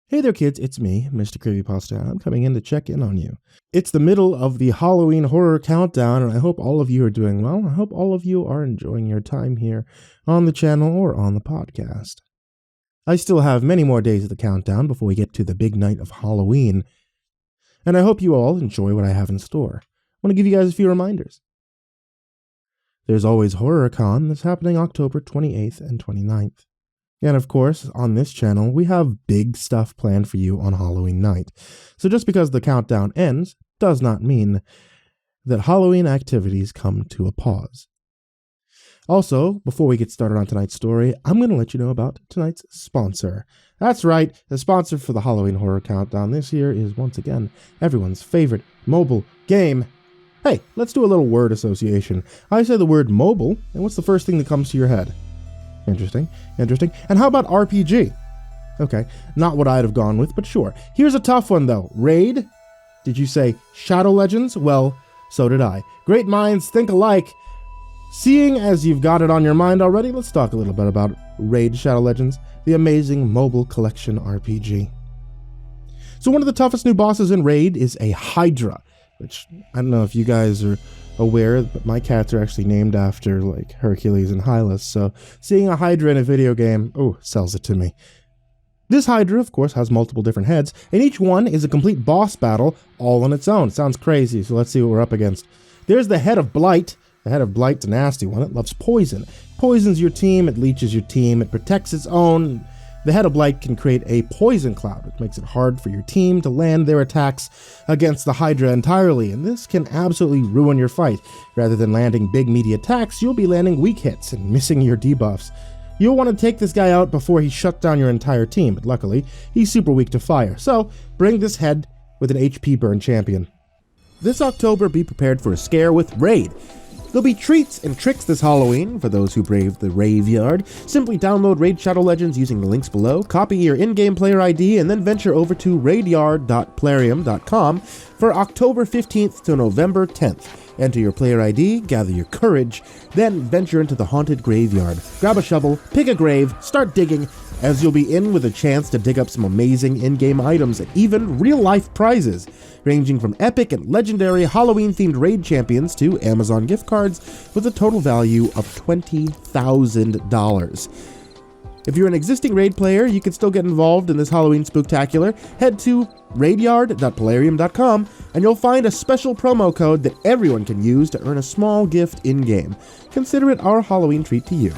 Hey there kids, it's me, MrCreepyPasta, and I'm coming in to check in on you. It's the middle of the Halloween horror countdown, and I hope all of you are doing well. I hope all of you are enjoying your time here on the channel or on the podcast. I still have many more days of the countdown before we get to the big night of Halloween, and I hope you all enjoy what I have in store. I want to give you guys a few reminders. There's always HorrorCon that's happening October 28th and 29th. And of course, on this channel, we have big stuff planned for you on Halloween night. So just because the countdown ends does not mean that Halloween activities come to a pause. Also, before we get started on tonight's story, I'm going to let you know about tonight's sponsor. That's right, the sponsor for the Halloween Horror Countdown this year is once again everyone's favorite mobile game. Hey, let's do a little word association. I say the word mobile, and what's the first thing that comes to your head? Interesting. And how about RPG? Okay, not what I'd have gone with, but sure. Here's a tough one, though. Raid? Did you say Shadow Legends? Well, so did I. Great minds think alike. Seeing as you've got it on your mind already, let's talk a little bit about Raid Shadow Legends, the amazing mobile collection RPG. So one of the toughest new bosses in Raid is a Hydra, which I don't know if you guys are aware, but my cats are actually named after like Hercules and Hylas, so seeing a Hydra in a video game, sells it to me. This Hydra, of course, has multiple different heads, and each one is a complete boss battle all on its own. Sounds crazy, so let's see what we're up against. There's the head of Blight. The head of Blight's a nasty one. It loves poison. Poisons your team, it leeches your team, it protects its own. The head of Blight can create a poison cloud, which makes it hard for your team to land their attacks against the Hydra entirely, and this can absolutely ruin your fight. Rather than landing big meaty attacks, you'll be landing weak hits and missing your debuffs. You'll want to take this guy out before he shuts down your entire team, but luckily, he's super weak to fire, so bring this head with an HP burn champion. This October, be prepared for a scare with Raid. There'll be treats and tricks this Halloween for those who brave the Raveyard. Simply download Raid Shadow Legends using the links below, copy your in-game player ID, and then venture over to raidyard.plarium.com for October 15th to November 10th. Enter your player ID, gather your courage, then venture into the haunted graveyard. Grab a shovel, pick a grave, start digging, as you'll be in with a chance to dig up some amazing in-game items and even real-life prizes, ranging from epic and legendary Halloween-themed raid champions to Amazon gift cards with a total value of $20,000. If you're an existing Raid player, you can still get involved in this Halloween spooktacular. Head to raidyard.plarium.com and you'll find a special promo code that everyone can use to earn a small gift in-game. Consider it our Halloween treat to you.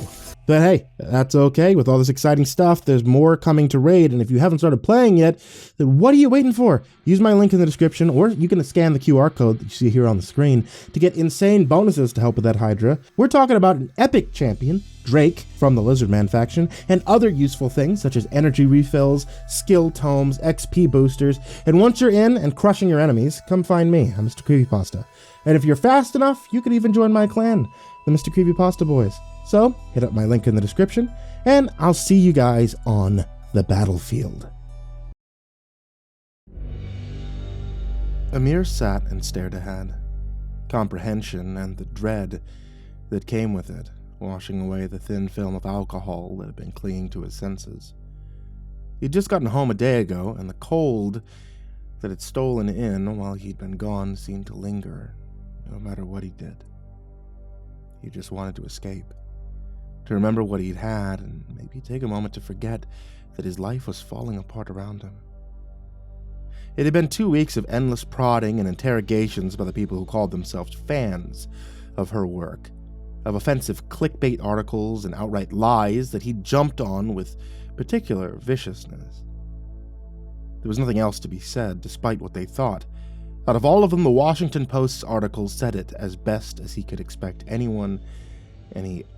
But hey, that's okay. With all this exciting stuff, there's more coming to Raid, and if you haven't started playing yet, then what are you waiting for? Use my link in the description, or you can scan the QR code that you see here on the screen to get insane bonuses to help with that Hydra. We're talking about an epic champion, Drake, from the Lizardman faction, and other useful things such as energy refills, skill tomes, XP boosters, and once you're in and crushing your enemies, come find me. I'm MrCreepyPasta. And if you're fast enough, you could even join my clan, the MrCreepyPasta Boys. So, hit up my link in the description, and I'll see you guys on the battlefield. Amir sat and stared ahead, comprehension and the dread that came with it, washing away the thin film of alcohol that had been clinging to his senses. He'd just gotten home a day ago, and the cold that had stolen in while he'd been gone seemed to linger, no matter what he did. He just wanted to escape. To remember what he'd had, and maybe take a moment to forget that his life was falling apart around him. It had been 2 weeks of endless prodding and interrogations by the people who called themselves fans of her work, of offensive clickbait articles and outright lies that he'd jumped on with particular viciousness. There was nothing else to be said, despite what they thought. Out of all of them, the Washington Post's article said it as best as he could expect any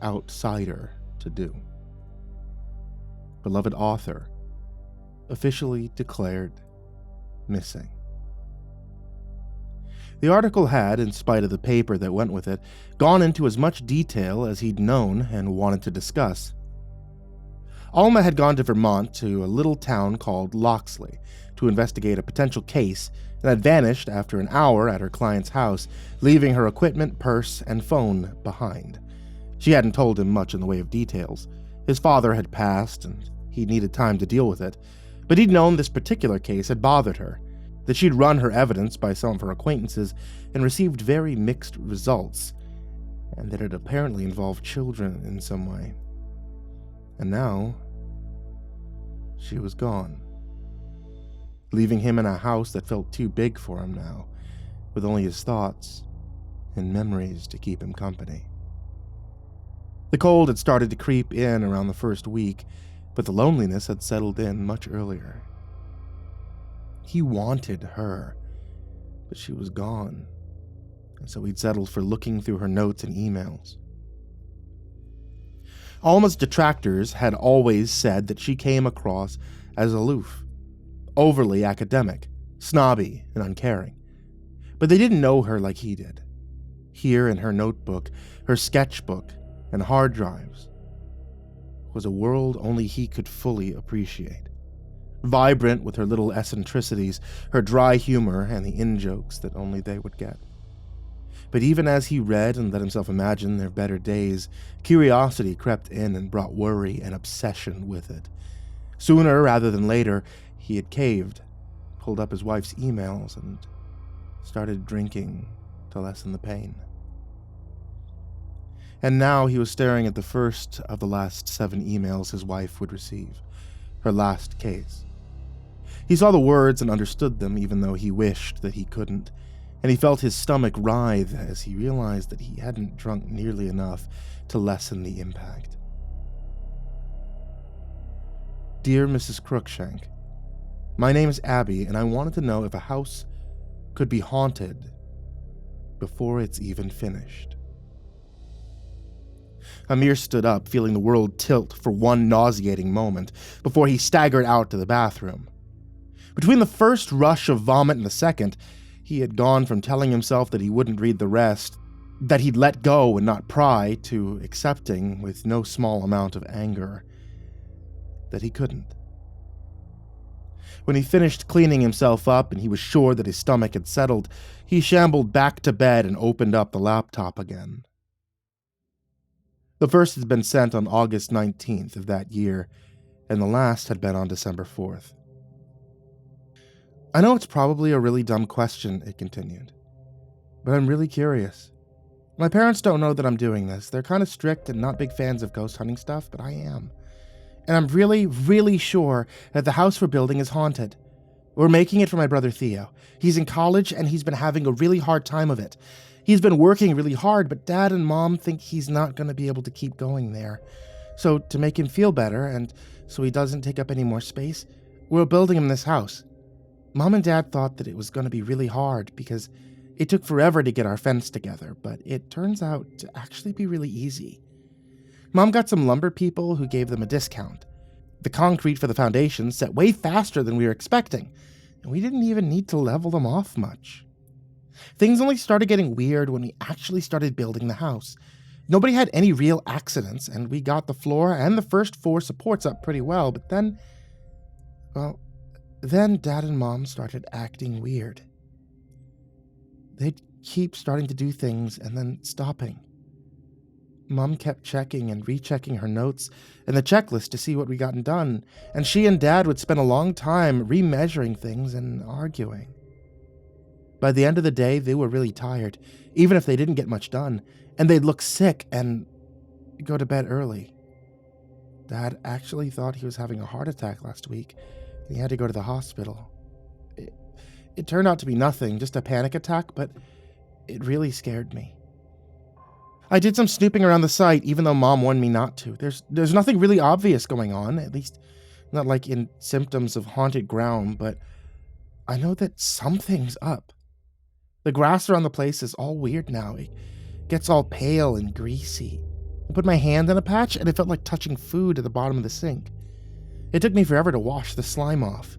outsider to do. Beloved author, officially declared missing. The article had, in spite of the paper that went with it, gone into as much detail as he'd known and wanted to discuss. Alma had gone to Vermont to a little town called Loxley to investigate a potential case and had vanished after an hour at her client's house, leaving her equipment, purse, and phone behind. She hadn't told him much in the way of details. His father had passed, and he needed time to deal with it, But he'd known this particular case had bothered her, that she'd run her evidence by some of her acquaintances and received very mixed results, and that it apparently involved children in some way. And now, she was gone, leaving him in a house that felt too big for him now, with only his thoughts and memories to keep him company. The cold had started to creep in around the first week, but the loneliness had settled in much earlier. He wanted her, but she was gone, and so he'd settled for looking through her notes and emails. Alma's detractors had always said that she came across as aloof, overly academic, snobby, and uncaring. But they didn't know her like he did. Here in her notebook, her sketchbook, and hard drives was a world only he could fully appreciate. Vibrant with her little eccentricities, her dry humor, and the in-jokes that only they would get. But even as he read and let himself imagine their better days, curiosity crept in and brought worry and obsession with it. Sooner rather than later, he had caved, pulled up his wife's emails, and started drinking to lessen the pain. And now he was staring at the first of the last 7 emails his wife would receive, her last case. He saw the words and understood them, even though he wished that he couldn't, and he felt his stomach writhe as he realized that he hadn't drunk nearly enough to lessen the impact. Dear Mrs. Crookshank, my name is Abby, and I wanted to know if a house could be haunted before it's even finished. Amir stood up, feeling the world tilt for one nauseating moment, before he staggered out to the bathroom. Between the first rush of vomit and the second, he had gone from telling himself that he wouldn't read the rest, that he'd let go and not pry, to accepting, with no small amount of anger, that he couldn't. When he finished cleaning himself up and he was sure that his stomach had settled, he shambled back to bed and opened up the laptop again. The first had been sent on August 19th of that year, and the last had been on December 4th. I know it's probably a really dumb question, it continued, but I'm really curious. My parents don't know that I'm doing this. They're kind of strict and not big fans of ghost hunting stuff, but I am. And I'm really, really sure that the house we're building is haunted. We're making it for my brother Theo. He's in college and he's been having a really hard time of it. He's been working really hard, but Dad and Mom think he's not going to be able to keep going there. So to make him feel better, and so he doesn't take up any more space, we're building him this house. Mom and Dad thought that it was going to be really hard because it took forever to get our fence together, but it turns out to actually be really easy. Mom got some lumber people who gave them a discount. The concrete for the foundation set way faster than we were expecting, and we didn't even need to level them off much. Things only started getting weird when we actually started building the house. Nobody had any real accidents, and we got the floor and the first 4 supports up pretty well, but then Dad and Mom started acting weird. They'd keep starting to do things and then stopping. Mom kept checking and rechecking her notes and the checklist to see what we gotten done, and she and Dad would spend a long time remeasuring things and arguing. By the end of the day, they were really tired, even if they didn't get much done, and they'd look sick and go to bed early. Dad actually thought he was having a heart attack last week, and he had to go to the hospital. It turned out to be nothing, just a panic attack, but it really scared me. I did some snooping around the site, even though Mom warned me not to. There's nothing really obvious going on, at least not like in symptoms of haunted ground, but I know that something's up. The grass around the place is all weird now. It gets all pale and greasy. I put my hand in a patch and it felt like touching food at the bottom of the sink. It took me forever to wash the slime off.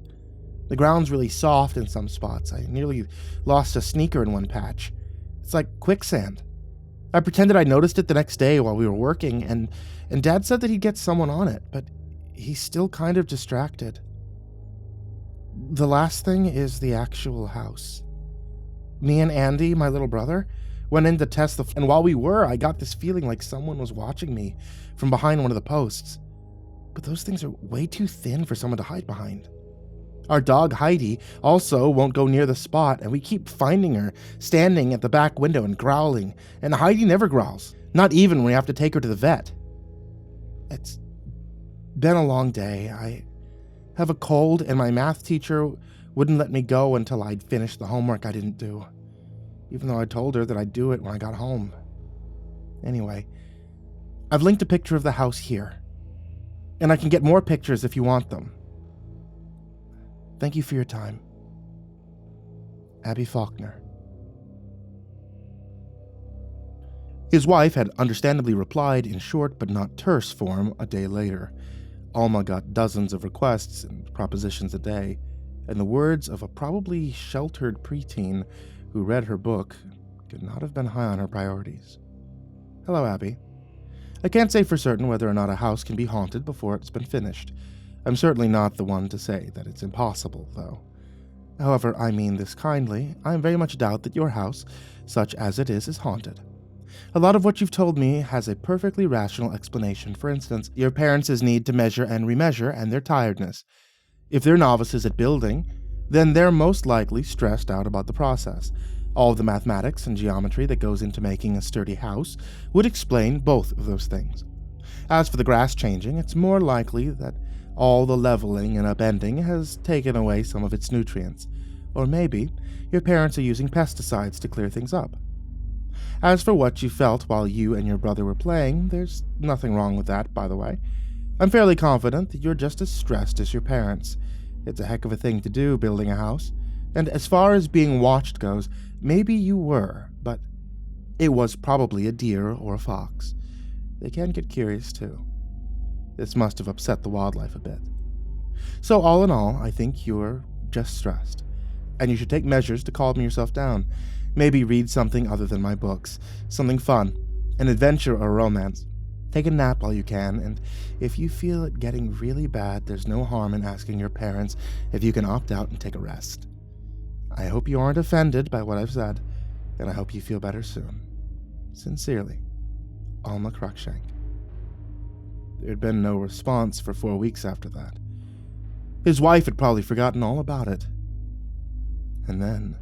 The ground's really soft in some spots. I nearly lost a sneaker in one patch. It's like quicksand. I pretended I noticed it the next day while we were working, and Dad said that he'd get someone on it, but he's still kind of distracted. The last thing is the actual house. Me and Andy, my little brother, went in to test and while we were, I got this feeling like someone was watching me from behind one of the posts. But those things are way too thin for someone to hide behind. Our dog Heidi also won't go near the spot, and we keep finding her standing at the back window and growling, and Heidi never growls, not even when we have to take her to the vet. It's been a long day. I have a cold, and my math teacher wouldn't let me go until I'd finished the homework I didn't do, even though I told her that I'd do it when I got home. Anyway, I've linked a picture of the house here, and I can get more pictures if you want them. Thank you for your time. Abby Faulkner. His wife had understandably replied in short but not terse form a day later. Alma got dozens of requests and propositions a day, and the words of a probably sheltered preteen who read her book could not have been high on her priorities. Hello, Abby. I can't say for certain whether or not a house can be haunted before it's been finished. I'm certainly not the one to say that it's impossible, though. However, I mean this kindly. I very much doubt that your house, such as it is haunted. A lot of what you've told me has a perfectly rational explanation. For instance, your parents' need to measure and remeasure and their tiredness. If they're novices at building, then they're most likely stressed out about the process. All of the mathematics and geometry that goes into making a sturdy house would explain both of those things. As for the grass changing, it's more likely that all the leveling and upending has taken away some of its nutrients. Or maybe your parents are using pesticides to clear things up. As for what you felt while you and your brother were playing, there's nothing wrong with that, by the way. I'm fairly confident that you're just as stressed as your parents. It's a heck of a thing to do, building a house. And as far as being watched goes, maybe you were, but it was probably a deer or a fox. They can get curious, too. This must have upset the wildlife a bit. So all in all, I think you're just stressed. And you should take measures to calm yourself down. Maybe read something other than my books. Something fun. An adventure or a romance. Take a nap while you can, and if you feel it getting really bad, there's no harm in asking your parents if you can opt out and take a rest. I hope you aren't offended by what I've said, and I hope you feel better soon. Sincerely, Alma Cruikshank. There had been no response for 4 weeks after that. His wife had probably forgotten all about it. And then...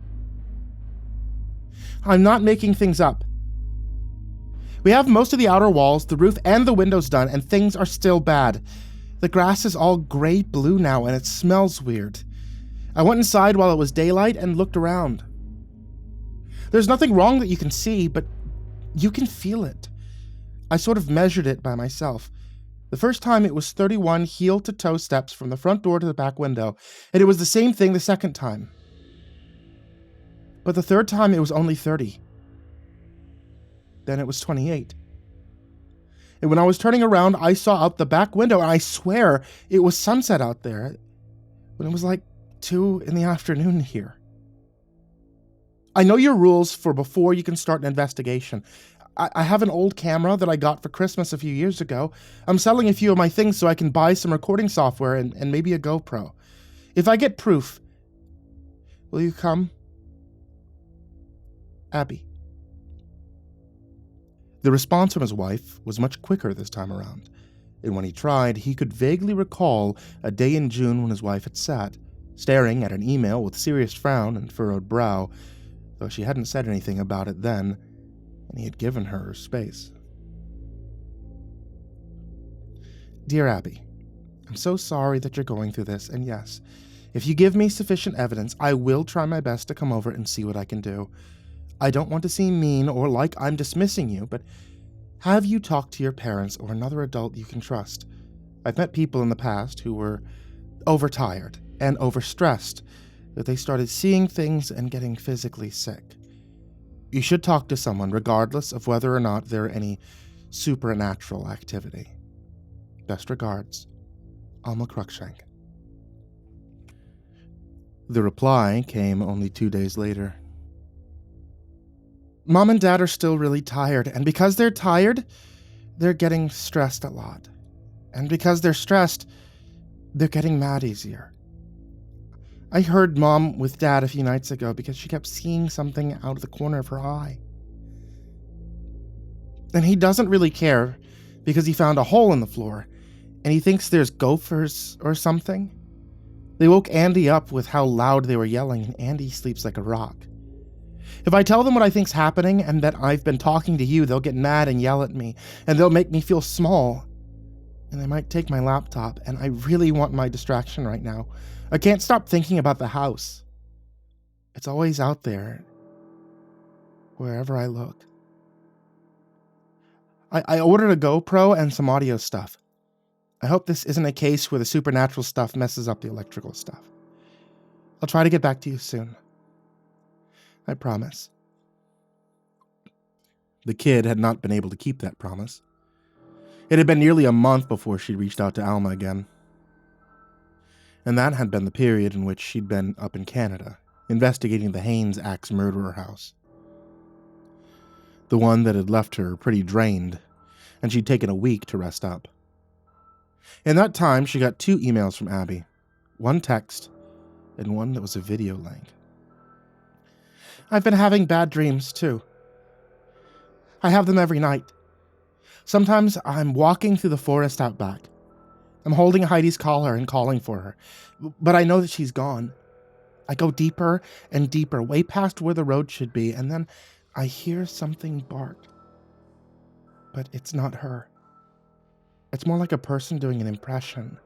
I'm not making things up. We have most of the outer walls, the roof, and the windows done, and things are still bad. The grass is all gray-blue now, and it smells weird. I went inside while it was daylight and looked around. There's nothing wrong that you can see, but you can feel it. I sort of measured it by myself. The first time it was 31 heel-to-toe steps from the front door to the back window, and it was the same thing the second time. But the third time it was only 30. Then it was 28. And when I was turning around, I saw out the back window, and I swear it was sunset out there when it was like 2 in the afternoon here. I know your rules for before you can start an investigation. I have an old camera that I got for Christmas a few years ago. I'm selling a few of my things so I can buy some recording software and maybe a GoPro. If I get proof, will you come? Abby. The response from his wife was much quicker this time around, and when he tried, he could vaguely recall a day in June when his wife had sat, staring at an email with serious frown and furrowed brow, though she hadn't said anything about it then, and he had given her space. Dear Abby, I'm so sorry that you're going through this, and yes, if you give me sufficient evidence, I will try my best to come over and see what I can do. I don't want to seem mean or like I'm dismissing you, but have you talked to your parents or another adult you can trust? I've met people in the past who were overtired and overstressed, that they started seeing things and getting physically sick. You should talk to someone regardless of whether or not there are any supernatural activity. Best regards, Alma Cruikshank. The reply came only 2 days later. Mom and Dad are still really tired, and because they're tired, they're getting stressed a lot. And because they're stressed, they're getting mad easier. I heard Mom with Dad a few nights ago because she kept seeing something out of the corner of her eye. And he doesn't really care because he found a hole in the floor, and he thinks there's gophers or something. They woke Andy up with how loud they were yelling, and Andy sleeps like a rock. If I tell them what I think's happening and that I've been talking to you, they'll get mad and yell at me, and they'll make me feel small. And they might take my laptop, and I really want my distraction right now. I can't stop thinking about the house. It's always out there, wherever I look. I ordered a GoPro and some audio stuff. I hope this isn't a case where the supernatural stuff messes up the electrical stuff. I'll try to get back to you soon. I promise. The kid had not been able to keep that promise. It had been nearly a month before she'd reached out to Alma again. And that had been the period in which she'd been up in Canada, investigating the Haynes axe murderer house. The one that had left her pretty drained, and she'd taken a week to rest up. In that time, she got 2 emails from Abby, one text, and one that was a video link. I've been having bad dreams, too. I have them every night. Sometimes I'm walking through the forest out back. I'm holding Heidi's collar and calling for her, but I know that she's gone. I go deeper and deeper, way past where the road should be, and then I hear something bark. But it's not her. It's more like a person doing an impression.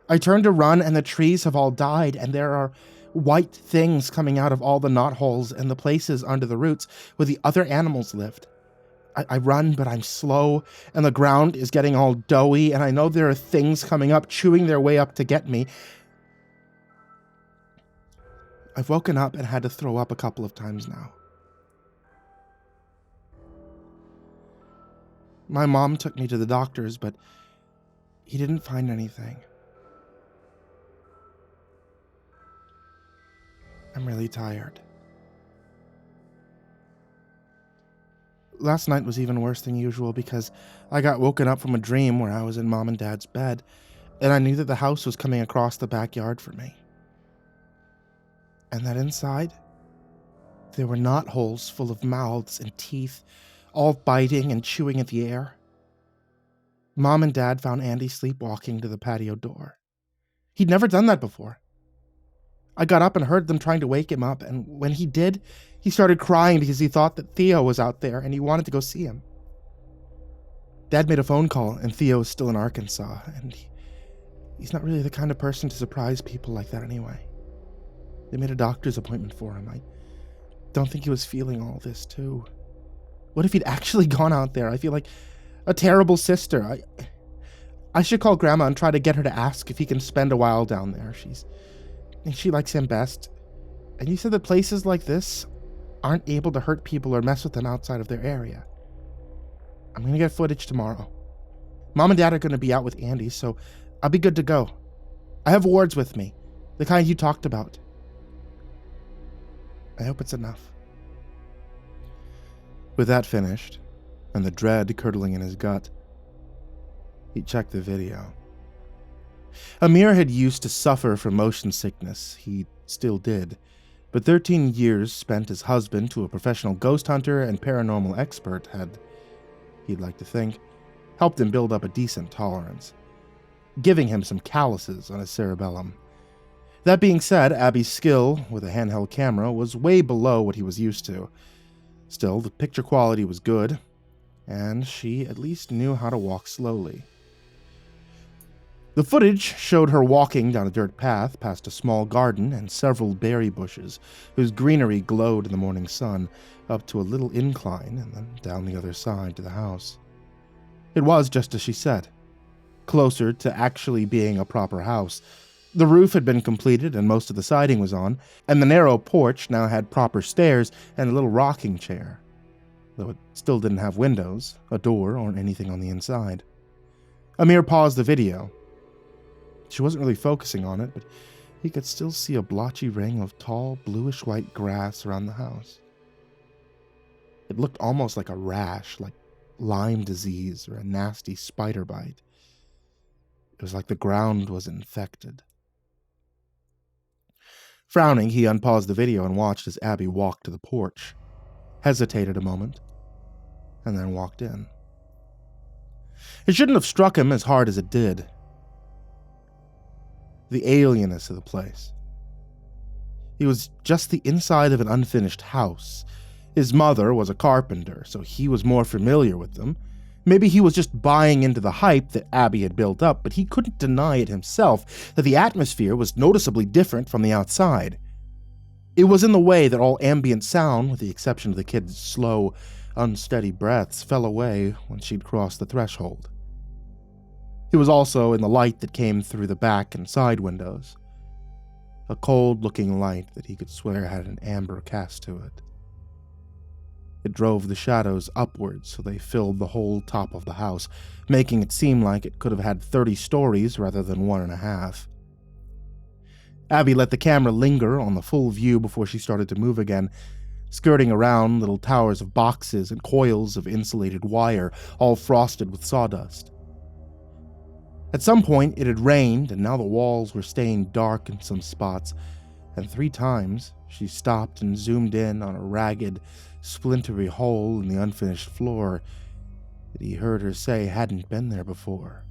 I turn to run, and the trees have all died, and there are white things coming out of all the knotholes and the places under the roots where the other animals lived. I run, but I'm slow, and the ground is getting all doughy, and I know there are things coming up, chewing their way up to get me. I've woken up and had to throw up a couple of times now. My mom took me to the doctors, but he didn't find anything. I'm really tired. Last night was even worse than usual because I got woken up from a dream where I was in Mom and Dad's bed, and I knew that the house was coming across the backyard for me. And that inside, there were knotholes full of mouths and teeth, all biting and chewing at the air. Mom and Dad found Andy sleepwalking to the patio door. He'd never done that before. I got up and heard them trying to wake him up, and when he did, he started crying because he thought that Theo was out there and he wanted to go see him. Dad made a phone call, and Theo is still in Arkansas, and he's not really the kind of person to surprise people like that anyway. They made a doctor's appointment for him. I don't think he was feeling all this, too. What if he'd actually gone out there? I feel like a terrible sister. I should call Grandma and try to get her to ask if he can spend a while down there. She likes him best. And you said that places like this aren't able to hurt people or mess with them outside of their area. I'm going to get footage tomorrow. Mom and Dad are going to be out with Andy, so I'll be good to go. I have wards with me, the kind you talked about. I hope it's enough. With that finished, and the dread curdling in his gut, he checked the video. Amir had used to suffer from motion sickness. He still did. But 13 years spent as husband to a professional ghost hunter and paranormal expert had, he'd like to think, helped him build up a decent tolerance, giving him some calluses on his cerebellum. That being said, Abby's skill with a handheld camera was way below what he was used to. Still, the picture quality was good, and she at least knew how to walk slowly. The footage showed her walking down a dirt path past a small garden and several berry bushes, whose greenery glowed in the morning sun, up to a little incline and then down the other side to the house. It was just as she said, closer to actually being a proper house. The roof had been completed and most of the siding was on, and the narrow porch now had proper stairs and a little rocking chair, though it still didn't have windows, a door, or anything on the inside. Amir paused the video. She wasn't really focusing on it, but he could still see a blotchy ring of tall, bluish-white grass around the house. It looked almost like a rash, like Lyme disease or a nasty spider bite. It was like the ground was infected. Frowning, he unpaused the video and watched as Abby walked to the porch, hesitated a moment, and then walked in. It shouldn't have struck him as hard as it did. the alienness of the place. It was just the inside of an unfinished house. His mother was a carpenter, so he was more familiar with them. Maybe he was just buying into the hype that Abby had built up, but he couldn't deny it himself that the atmosphere was noticeably different from the outside. It was in the way that all ambient sound, with the exception of the kid's slow, unsteady breaths, fell away when she'd crossed the threshold. It was also in the light that came through the back and side windows. A cold-looking light that he could swear had an amber cast to it. It drove the shadows upwards so they filled the whole top of the house, making it seem like it could have had 30 stories rather than 1.5. Abby let the camera linger on the full view before she started to move again, skirting around little towers of boxes and coils of insulated wire, all frosted with sawdust. At some point, it had rained, and now the walls were staying dark in some spots, and 3 times she stopped and zoomed in on a ragged, splintery hole in the unfinished floor that he heard her say hadn't been there before.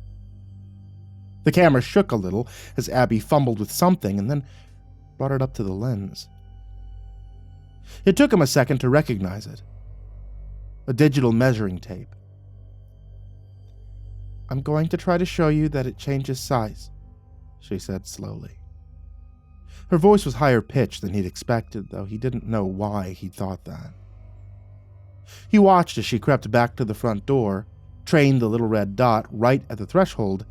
The camera shook a little as Abby fumbled with something and then brought it up to the lens. It took him a second to recognize it. A digital measuring tape. "I'm going to try to show you that it changes size," she said slowly. Her voice was higher pitched than he'd expected, though he didn't know why he'd thought that. He watched as she crept back to the front door, trained the little red dot right at the threshold,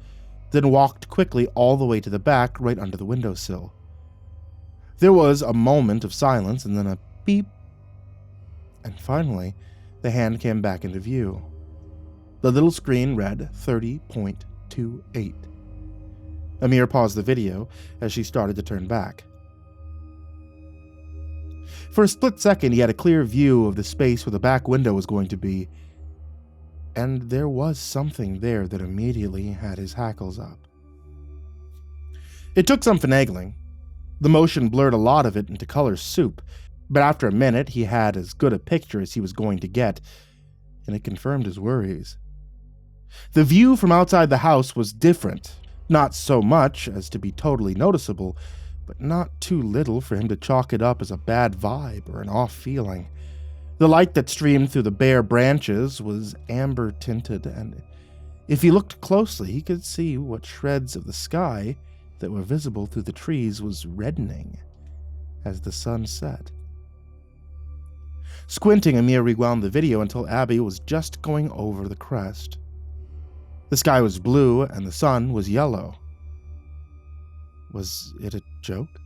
then walked quickly all the way to the back right under the windowsill. There was a moment of silence and then a beep, and finally the hand came back into view. The little screen read 30.28. Amir paused the video as she started to turn back. For a split second, he had a clear view of the space where the back window was going to be, and there was something there that immediately had his hackles up. It took some finagling. The motion blurred a lot of it into color soup, but after a minute, he had as good a picture as he was going to get, and it confirmed his worries. The view from outside the house was different, not so much as to be totally noticeable, but not too little for him to chalk it up as a bad vibe or an off feeling. The light that streamed through the bare branches was amber-tinted, and if he looked closely, he could see what shreds of the sky that were visible through the trees was reddening as the sun set. Squinting, Amir rewound the video until Abby was just going over the crest. The sky was blue and the sun was yellow. Was it a joke?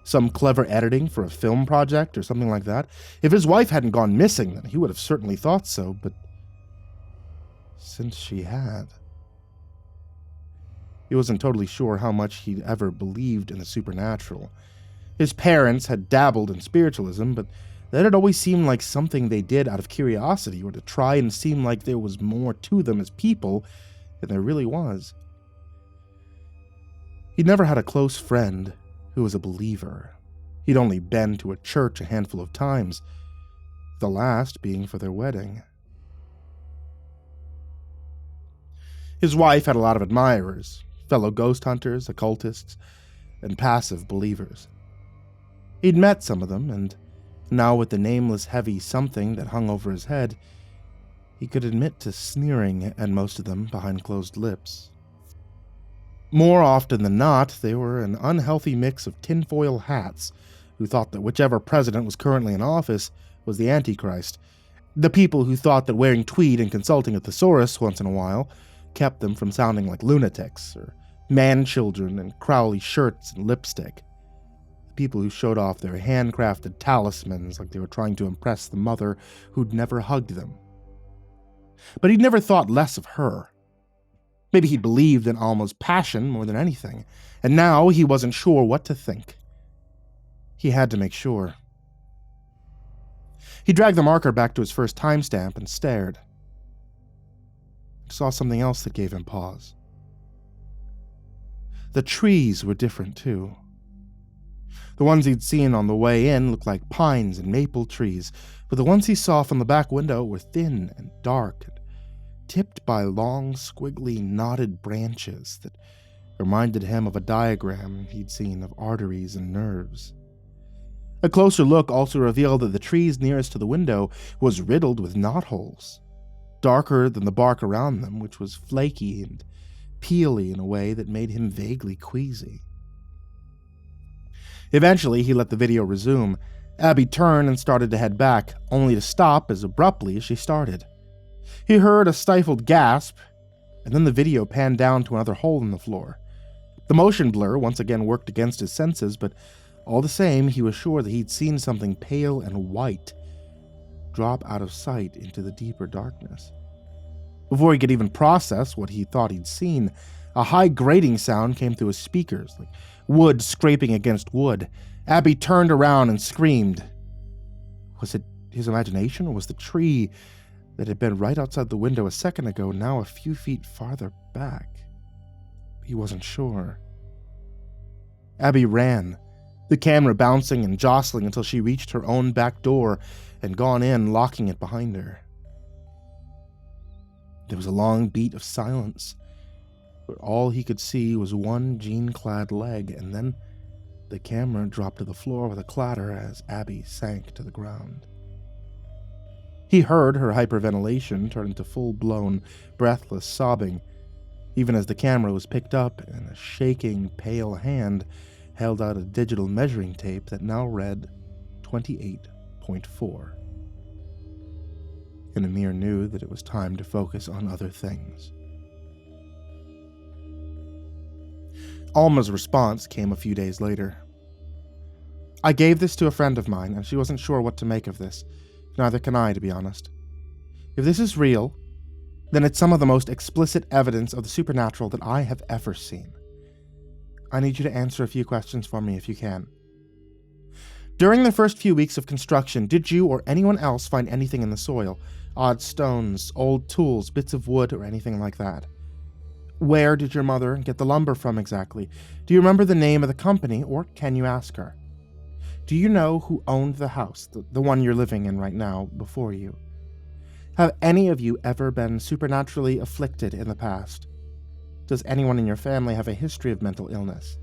Some clever editing for a film project or something like that? If his wife hadn't gone missing, then he would have certainly thought so, but since she had... He wasn't totally sure how much he'd ever believed in the supernatural. His parents had dabbled in spiritualism, but that had always seemed like something they did out of curiosity or to try and seem like there was more to them as people than there really was. He'd never had a close friend who was a believer. He'd only been to a church a handful of times, the last being for their wedding. His wife had a lot of admirers, fellow ghost hunters, occultists, and passive believers. He'd met some of them, and now with the nameless heavy something that hung over his head, he could admit to sneering at most of them behind closed lips. More often than not, they were an unhealthy mix of tinfoil hats who thought that whichever president was currently in office was the Antichrist, the people who thought that wearing tweed and consulting a thesaurus once in a while kept them from sounding like lunatics, or man-children in Crowley shirts and lipstick, the people who showed off their handcrafted talismans like they were trying to impress the mother who'd never hugged them. But he'd never thought less of her. Maybe he believed in Alma's passion more than anything, and now he wasn't sure what to think. He had to make sure. He dragged the marker back to his first timestamp and stared. He saw something else that gave him pause. The trees were different, too. The ones he'd seen on the way in looked like pines and maple trees, but the ones he saw from the back window were thin and dark and tipped by long, squiggly, knotted branches that It reminded him of a diagram he'd seen of arteries and nerves. A closer look also revealed that the trees nearest to the window was riddled with knotholes, darker than the bark around them, which was flaky and peely in a way that made him vaguely queasy. Eventually, he let the video resume. Abby turned and started to head back, only to stop as abruptly as she started. He heard a stifled gasp, and then the video panned down to another hole in the floor. The motion blur once again worked against his senses, but all the same, he was sure that he'd seen something pale and white drop out of sight into the deeper darkness. Before he could even process what he thought he'd seen, a high grating sound came through his speakers, like wood scraping against wood. Abby turned around and screamed. Was it his imagination, or was the tree that had been right outside the window a second ago now a few feet farther back? He wasn't sure. Abby ran, the camera bouncing and jostling until she reached her own back door and gone in, locking it behind her. There was a long beat of silence, but all he could see was one jean-clad leg, and then the camera dropped to the floor with a clatter as Abby sank to the ground. He heard her hyperventilation turn into full-blown, breathless sobbing, even as the camera was picked up and a shaking, pale hand held out a digital measuring tape that now read 28.4. And Amir knew that it was time to focus on other things. Alma's response came a few days later. I gave this to a friend of mine, and she wasn't sure what to make of this. Neither can I, to be honest. If this is real, then it's some of the most explicit evidence of the supernatural that I have ever seen. I need you to answer a few questions for me if you can. During the first few weeks of construction, did you or anyone else find anything in the soil? Odd stones, old tools, bits of wood, or anything like that? Where did your mother get the lumber from exactly? Do you remember the name of the company, or can you ask her? Do you know who owned the house, the one you're living in right now, before you? Have any of you ever been supernaturally afflicted in the past? Does anyone in your family have a history of mental illness?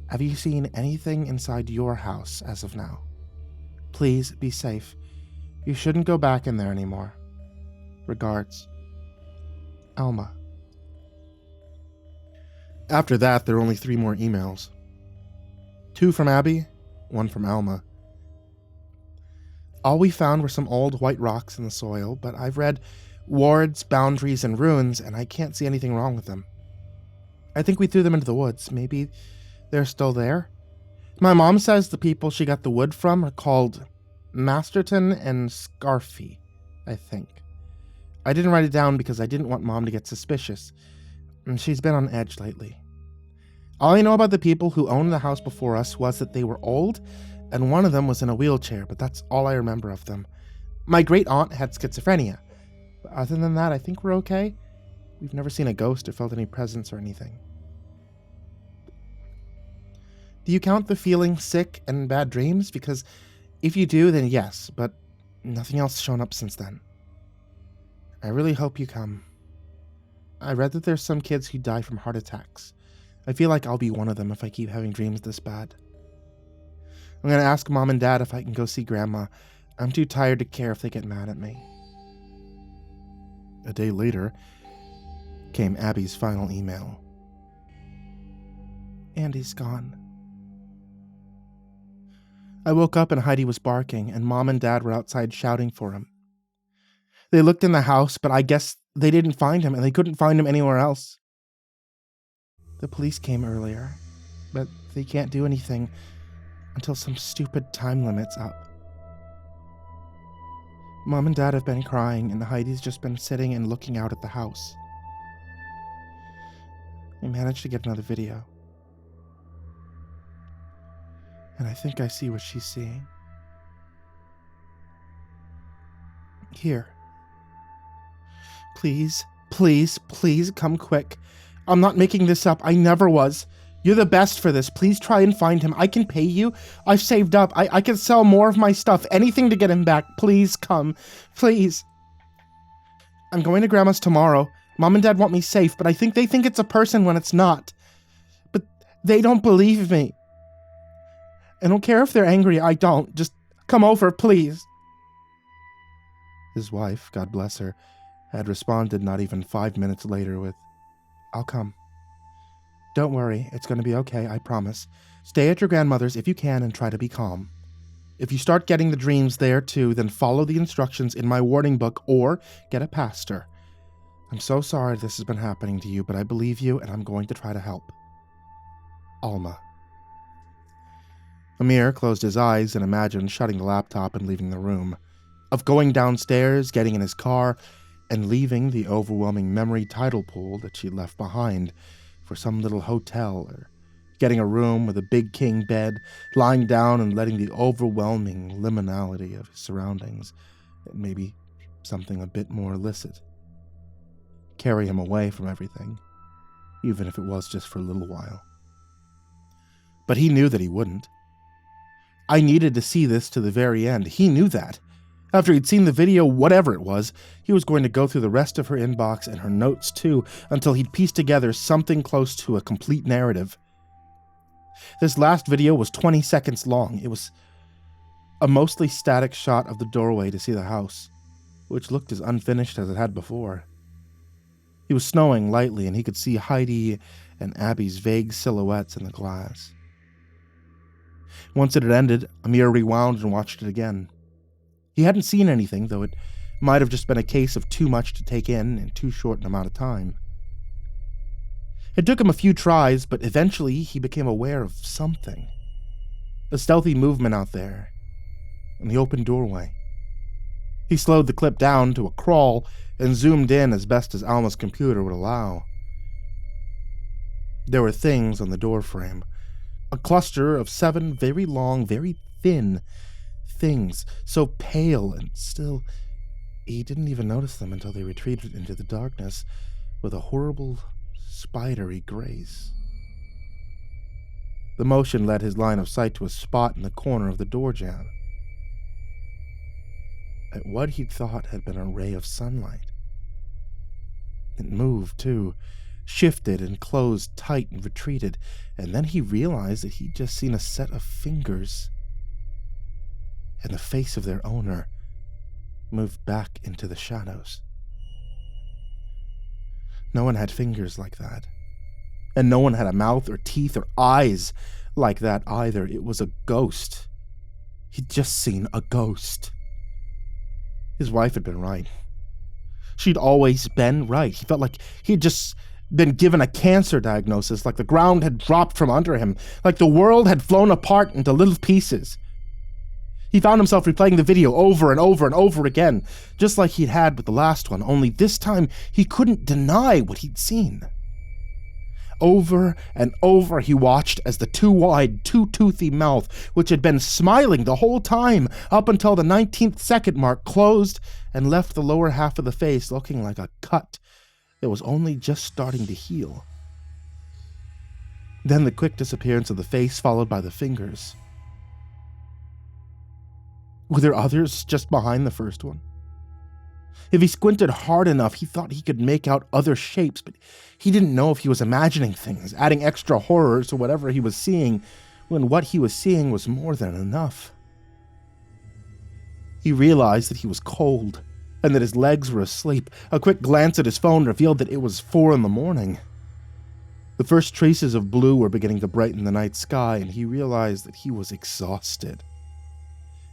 Have you seen anything inside your house as of now? Please be safe. You shouldn't go back in there anymore. Regards, Alma. After that, there were only 3 more emails. 2 from Abby, 1 from Alma. All we found were some old white rocks in the soil, but I've read wards, boundaries, and runes, and I can't see anything wrong with them. I think we threw them into the woods. Maybe they're still there. My mom says the people she got the wood from are called Masterton and Scruffy, I think. I didn't write it down because I didn't want Mom to get suspicious, and she's been on edge lately. All I know about the people who owned the house before us was that they were old, and one of them was in a wheelchair, but that's all I remember of them. My great-aunt had schizophrenia. But other than that, I think we're okay. We've never seen a ghost or felt any presence or anything. Do you count the feeling sick and bad dreams? Because if you do, then yes, but nothing else shown up since then. I really hope you come. I read that there's some kids who die from heart attacks. I feel like I'll be one of them if I keep having dreams this bad. I'm going to ask Mom and Dad if I can go see Grandma. I'm too tired to care if they get mad at me. A day later came Abby's final email. Andy's gone. I woke up and Heidi was barking, and Mom and Dad were outside shouting for him. They looked in the house, but I guess they didn't find him, and they couldn't find him anywhere else. The police came earlier, but they can't do anything until some stupid time limit's up. Mom and Dad have been crying, and Heidi's just been sitting and looking out at the house. I managed to get another video. And I think I see what she's seeing. Here. Please, please, please come quick. I'm not making this up. I never was. You're the best for this. Please try and find him. I can pay you. I've saved up. I can sell more of my stuff. Anything to get him back. Please come. Please. I'm going to Grandma's tomorrow. Mom and Dad want me safe, but I think they think it's a person when it's not. But they don't believe me. I don't care if they're angry, I don't. Just come over, please. His wife, God bless her, had responded not even 5 minutes later with, I'll come. Don't worry, it's going to be okay, I promise. Stay at your grandmother's if you can and try to be calm. If you start getting the dreams there too, then follow the instructions in my warning book or get a pastor. I'm so sorry this has been happening to you, but I believe you and I'm going to try to help. Alma. Amir closed his eyes and imagined shutting the laptop and leaving the room. Of going downstairs, getting in his car, and leaving the overwhelming memory tidal pool that she left behind for some little hotel, or getting a room with a big king bed, lying down and letting the overwhelming liminality of his surroundings, maybe something a bit more illicit, carry him away from everything, even if it was just for a little while. But he knew that he wouldn't. I needed to see this to the very end. He knew that. After he'd seen the video, whatever it was, he was going to go through the rest of her inbox and her notes too, until he'd pieced together something close to a complete narrative. This last video was 20 seconds long. It was a mostly static shot of the doorway to see the house, which looked as unfinished as it had before. It was snowing lightly, and he could see Heidi and Abby's vague silhouettes in the glass. Once it had ended, Amir rewound and watched it again. He hadn't seen anything, though it might have just been a case of too much to take in too short an amount of time. It took him a few tries, but eventually he became aware of something. A stealthy movement out there, in the open doorway. He slowed the clip down to a crawl and zoomed in as best as Alma's computer would allow. There were things on the doorframe. A cluster of 7 very long, very thin things, so pale, and still, he didn't even notice them until they retreated into the darkness with a horrible, spidery grace. The motion led his line of sight to a spot in the corner of the door jamb. At what he'd thought had been a ray of sunlight. It moved, too, shifted and closed tight and retreated, and then he realized that he'd just seen a set of fingers, and the face of their owner moved back into the shadows. No one had fingers like that, and no one had a mouth or teeth or eyes like that either. It was a ghost. He'd just seen a ghost. His wife had been right. She'd always been right. He felt like he'd just been given a cancer diagnosis, like the ground had dropped from under him, like the world had flown apart into little pieces. He found himself replaying the video over and over and over again, just like he'd had with the last one, only this time he couldn't deny what he'd seen. Over and over he watched as the too-wide, too-toothy mouth, which had been smiling the whole time up until the 19th second mark, closed and left the lower half of the face looking like a cut that was only just starting to heal. Then the quick disappearance of the face followed by the fingers. Were there others just behind the first one? If he squinted hard enough, he thought he could make out other shapes, but he didn't know if he was imagining things, adding extra horror to whatever he was seeing, when what he was seeing was more than enough. He realized that he was cold, and that his legs were asleep. A quick glance at his phone revealed that it was 4 a.m. The first traces of blue were beginning to brighten the night sky, and he realized that he was exhausted.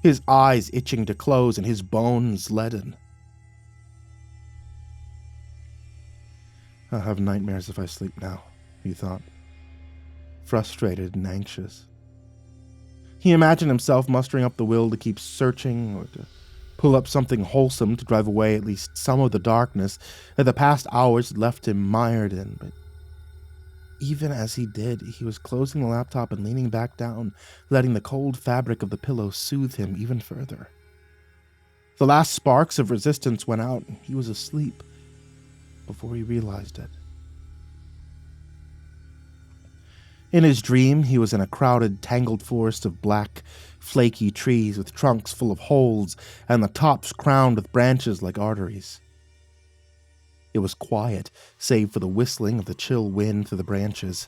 His eyes itching to close and his bones leaden. I'll have nightmares if I sleep now, he thought, frustrated and anxious. He imagined himself mustering up the will to keep searching or to pull up something wholesome to drive away at least some of the darkness that the past hours had left him mired in, but even as he did, he was closing the laptop and leaning back down, letting the cold fabric of the pillow soothe him even further. The last sparks of resistance went out, and he was asleep before he realized it. In his dream, he was in a crowded, tangled forest of black, flaky trees with trunks full of holes and the tops crowned with branches like arteries. It was quiet, save for the whistling of the chill wind through the branches.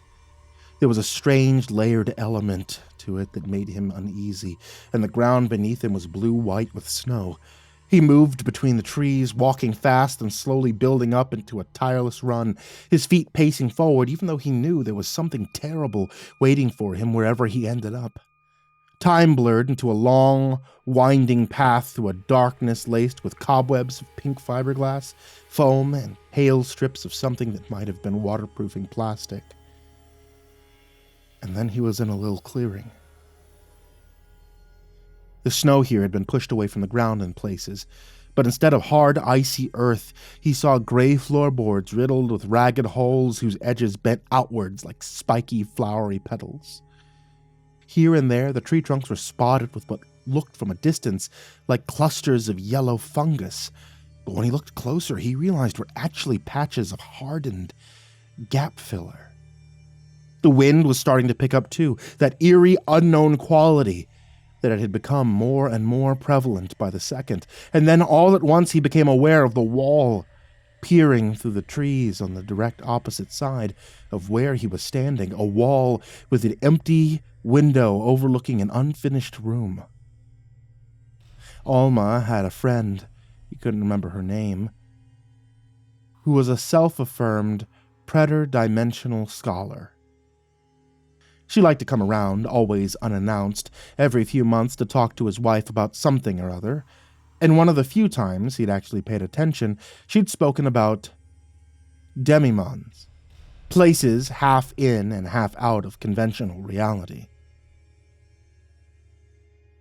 There was a strange layered element to it that made him uneasy, and the ground beneath him was blue-white with snow. He moved between the trees, walking fast and slowly building up into a tireless run, his feet pacing forward even though he knew there was something terrible waiting for him wherever he ended up. Time blurred into a long, winding path through a darkness laced with cobwebs of pink fiberglass, foam, and pale strips of something that might have been waterproofing plastic. And then he was in a little clearing. The snow here had been pushed away from the ground in places, but instead of hard, icy earth, he saw gray floorboards riddled with ragged holes whose edges bent outwards like spiky, flowery petals. Here and there, the tree trunks were spotted with what looked from a distance like clusters of yellow fungus, but when he looked closer, he realized were actually patches of hardened gap filler. The wind was starting to pick up too, that eerie, unknown quality that it had become more and more prevalent by the second, and then all at once he became aware of the wall peering through the trees on the direct opposite side of where he was standing, a wall with an empty window overlooking an unfinished room. Alma had a friend, he couldn't remember her name, who was a self-affirmed preter-dimensional scholar. She liked to come around, always unannounced, every few months to talk to his wife about something or other, and one of the few times he'd actually paid attention, she'd spoken about demimondes, places half in and half out of conventional reality.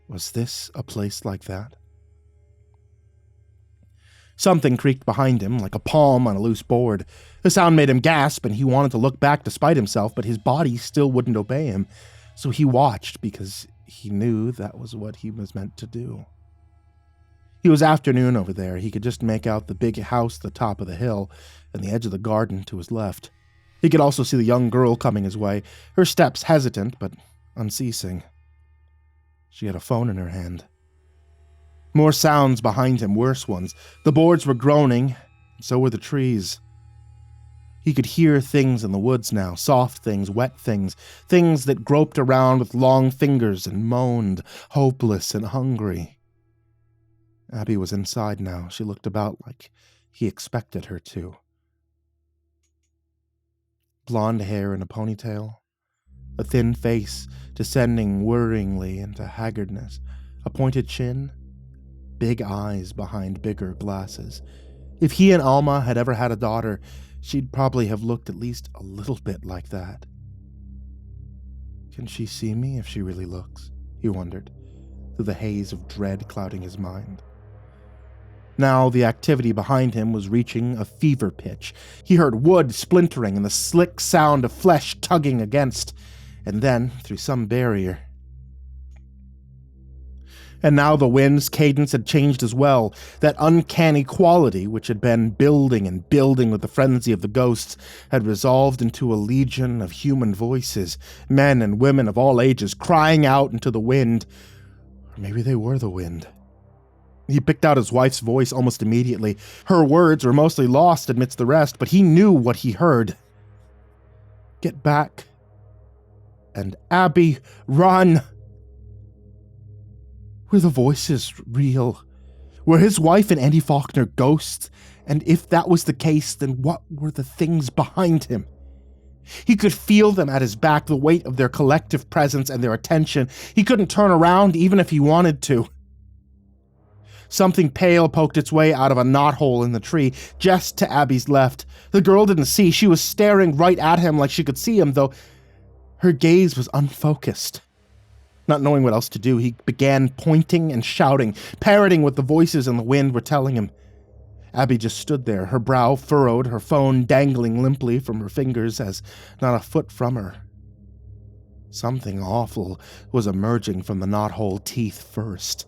Was this a place like that? Something creaked behind him, like a palm on a loose board. The sound made him gasp, and he wanted to look back to spite himself, but his body still wouldn't obey him, so he watched because he knew that was what he was meant to do. It was afternoon over there. He could just make out the big house at the top of the hill and the edge of the garden to his left. He could also see the young girl coming his way, her steps hesitant but unceasing. She had a phone in her hand. More sounds behind him, worse ones. The boards were groaning, and so were the trees. He could hear things in the woods now, soft things, wet things, things that groped around with long fingers and moaned, hopeless and hungry. Abby was inside now. She looked about like he expected her to. Blonde hair in a ponytail, a thin face descending worryingly into haggardness, a pointed chin, big eyes behind bigger glasses. If he and Alma had ever had a daughter, she'd probably have looked at least a little bit like that. Can she see me if she really looks? He wondered, through the haze of dread clouding his mind. Now the activity behind him was reaching a fever pitch. He heard wood splintering and the slick sound of flesh tugging against, and then, through some barrier. And now the wind's cadence had changed as well. That uncanny quality, which had been building and building with the frenzy of the ghosts, had resolved into a legion of human voices, men and women of all ages, crying out into the wind. Or maybe they were the wind. He picked out his wife's voice almost immediately. Her words were mostly lost amidst the rest, but he knew what he heard. Get back. And Abby, run! Were the voices real? Were his wife and Andy Faulkner ghosts? And if that was the case, then what were the things behind him? He could feel them at his back, the weight of their collective presence and their attention. He couldn't turn around even if he wanted to. Something pale poked its way out of a knothole in the tree, just to Abby's left. The girl didn't see. She was staring right at him like she could see him, though her gaze was unfocused. Not knowing what else to do, he began pointing and shouting, parroting what the voices in the wind were telling him. Abby just stood there, her brow furrowed, her phone dangling limply from her fingers as not a foot from her. Something awful was emerging from the knothole teeth first.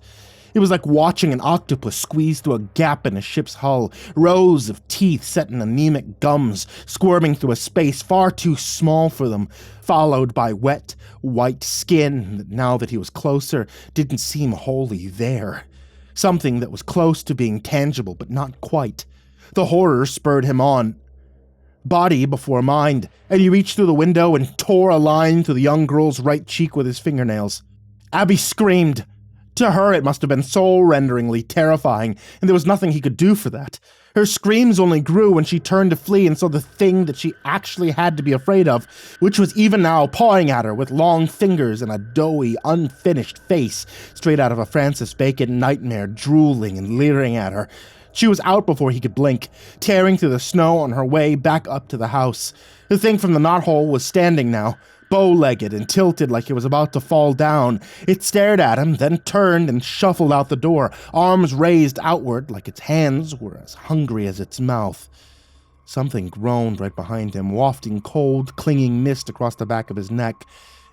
It was like watching an octopus squeeze through a gap in a ship's hull, rows of teeth set in anemic gums, squirming through a space far too small for them, followed by wet, white skin that, now that he was closer, didn't seem wholly there. Something that was close to being tangible, but not quite. The horror spurred him on. Body before mind, and he reached through the window and tore a line through the young girl's right cheek with his fingernails. Abby screamed. To her, it must have been soul-renderingly terrifying, and there was nothing he could do for that. Her screams only grew when she turned to flee and saw the thing that she actually had to be afraid of, which was even now pawing at her with long fingers and a doughy, unfinished face straight out of a Francis Bacon nightmare, drooling and leering at her. She was out before he could blink, tearing through the snow on her way back up to the house. The thing from the knothole was standing now, bow-legged and tilted like it was about to fall down. It stared at him, then turned and shuffled out the door, arms raised outward like its hands were as hungry as its mouth. Something groaned right behind him, wafting cold, clinging mist across the back of his neck.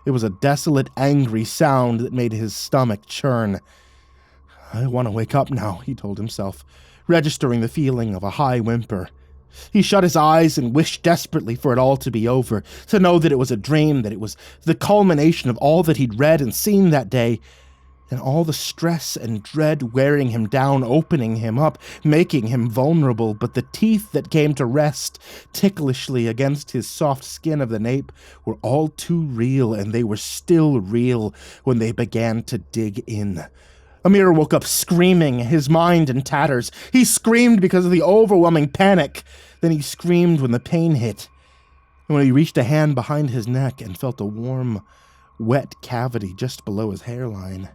It was a desolate, angry sound that made his stomach churn. I want to wake up now, he told himself, registering the feeling of a high whimper. He shut his eyes and wished desperately for it all to be over, to know that it was a dream, that it was the culmination of all that he'd read and seen that day, and all the stress and dread wearing him down, opening him up, making him vulnerable. But the teeth that came to rest ticklishly against his soft skin of the nape were all too real, and they were still real when they began to dig in. Amir woke up screaming, his mind in tatters. He screamed because of the overwhelming panic. Then he screamed when the pain hit. And when he reached a hand behind his neck and felt a warm, wet cavity just below his hairline.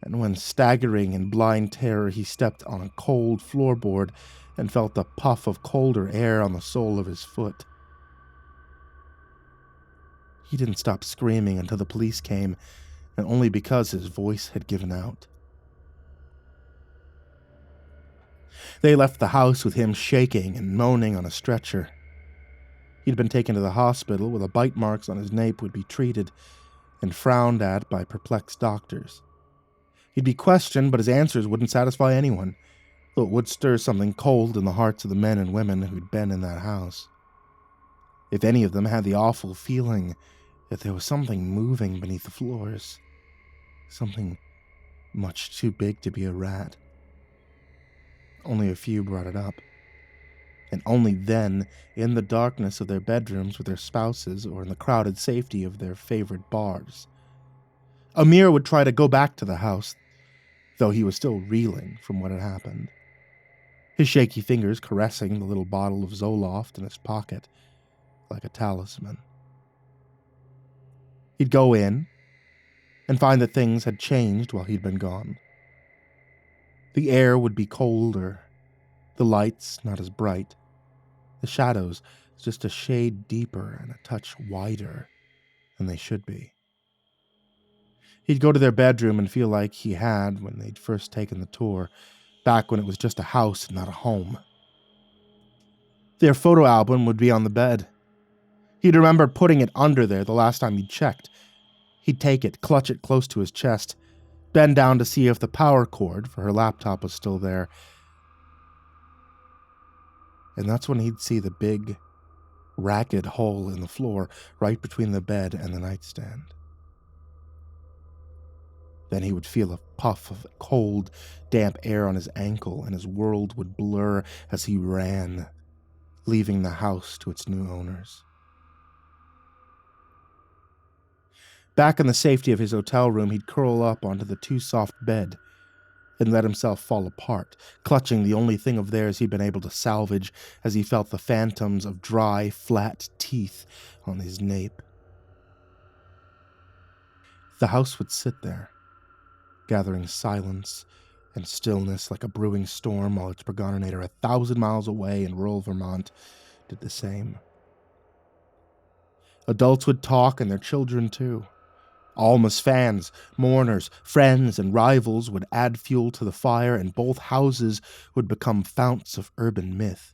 And when, staggering in blind terror, he stepped on a cold floorboard and felt a puff of colder air on the sole of his foot. He didn't stop screaming until the police came, and only because his voice had given out. They left the house with him shaking and moaning on a stretcher. He'd been taken to the hospital where the bite marks on his nape would be treated and frowned at by perplexed doctors. He'd be questioned, but his answers wouldn't satisfy anyone, though it would stir something cold in the hearts of the men and women who'd been in that house. If any of them had the awful feeling that there was something moving beneath the floors, something much too big to be a rat. Only a few brought it up, and only then, in the darkness of their bedrooms with their spouses or in the crowded safety of their favorite bars. Amir would try to go back to the house, though he was still reeling from what had happened, his shaky fingers caressing the little bottle of Zoloft in his pocket like a talisman. He'd go in and find that things had changed while he'd been gone. The air would be colder, the lights not as bright, the shadows just a shade deeper and a touch wider than they should be. He'd go to their bedroom and feel like he had when they'd first taken the tour, back when it was just a house and not a home. Their photo album would be on the bed. He'd remembered putting it under there the last time he'd checked. He'd take it, clutch it close to his chest, bend down to see if the power cord for her laptop was still there. And that's when he'd see the big, ragged hole in the floor right between the bed and the nightstand. Then he would feel a puff of cold, damp air on his ankle, and his world would blur as he ran, leaving the house to its new owners. Back in the safety of his hotel room, he'd curl up onto the too-soft bed and let himself fall apart, clutching the only thing of theirs he'd been able to salvage as he felt the phantoms of dry, flat teeth on his nape. The house would sit there, gathering silence and stillness like a brewing storm, while its progenitor 1,000 miles away in rural Vermont did the same. Adults would talk, and their children too. Alma's fans, mourners, friends, and rivals would add fuel to the fire, and both houses would become founts of urban myth.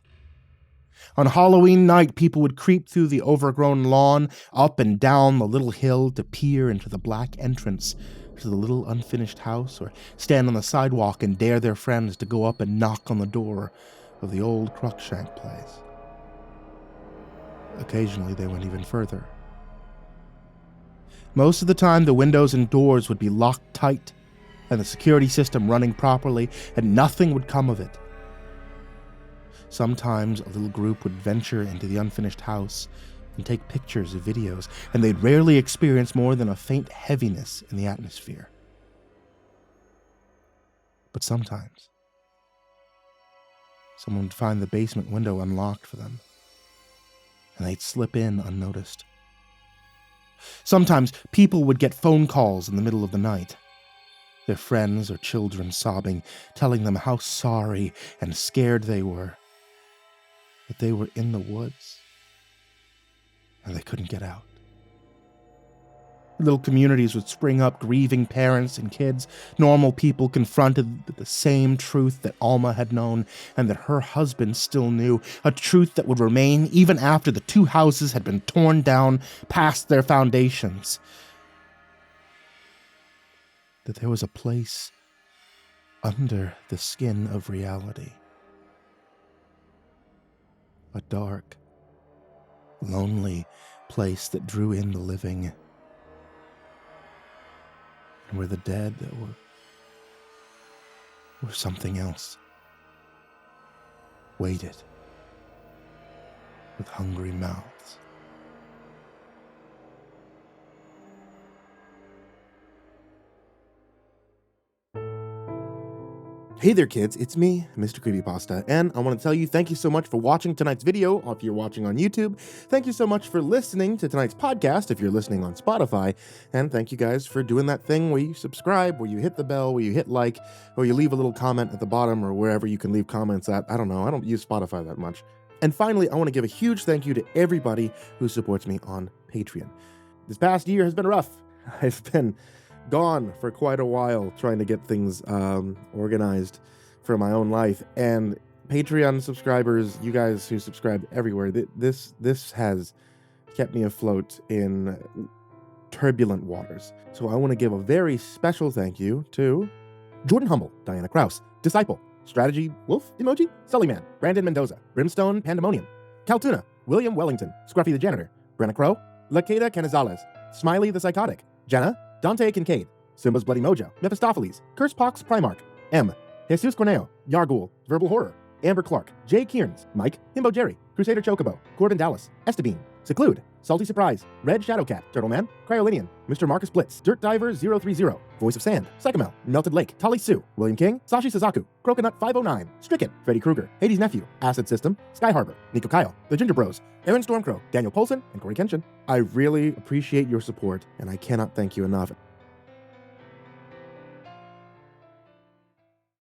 On Halloween night, people would creep through the overgrown lawn, up and down the little hill to peer into the black entrance to the little unfinished house, or stand on the sidewalk and dare their friends to go up and knock on the door of the old Cruikshank place. Occasionally, they went even further. Most of the time, the windows and doors would be locked tight, and the security system running properly, and nothing would come of it. Sometimes a little group would venture into the unfinished house and take pictures or videos, and they'd rarely experience more than a faint heaviness in the atmosphere. But sometimes, someone would find the basement window unlocked for them, and they'd slip in unnoticed. Sometimes people would get phone calls in the middle of the night, their friends or children sobbing, telling them how sorry and scared they were, that they were in the woods and they couldn't get out. Little communities would spring up, grieving parents and kids. Normal people confronted with the same truth that Alma had known and that her husband still knew, a truth that would remain even after the two houses had been torn down past their foundations. That there was a place under the skin of reality. A dark, lonely place that drew in the living, and where the dead were something else, waited with hungry mouths. Hey there kids, it's me, MrCreepyPasta, and I want to tell you thank you so much for watching tonight's video if you're watching on YouTube. Thank you so much for listening to tonight's podcast if you're listening on Spotify, and thank you guys for doing that thing where you subscribe, where you hit the bell, where you hit like, or you leave a little comment at the bottom or wherever you can leave comments at. I don't know, I don't use Spotify that much. And finally, I want to give a huge thank you to everybody who supports me on Patreon. This past year has been rough. I've been gone for quite a while trying to get things organized for my own life, and Patreon subscribers, you guys who subscribe everywhere, this has kept me afloat in turbulent waters. So I want to give a very special thank you to Jordan Humble, Diana Kraus, Disciple, Strategy Wolf Emoji, SullyMan, Brandon Mendoza, BrimstonePandemonium, Caltuna, William Wellington, Scruffy the Janitor, Brenna, LaQueda Canizales, Smiley the Psychotic, Jjenna, Dante Kinkade, SimbasBloodyMojo, Mephistopheles, CursepoxPrimarch, M, Jesus Cornejo, Yarghoul, VerbalHorror, Amber Clark, J. Kearns, Mike, himbojerry, Crusader Chocobo, Corbin Dallas, Estebean, Seclude, Salty Surprise, Red Shadowcat, Turtleman, Cryolinian, Mr. Marcus Blitz, Dirt Diver 030, Voice of Sand, Psychomel, Melted Lake, Tali Sue, William King, Sashi Suzaku, Croconut 509, Stricken, Freddy Krueger, Hades Nephew, Acid System, Sky Harbor, Nico Kyle, The Ginger Bros, Aaron Stormcrow, Daniel Polson, and Corey Kenshin. I really appreciate your support, and I cannot thank you enough.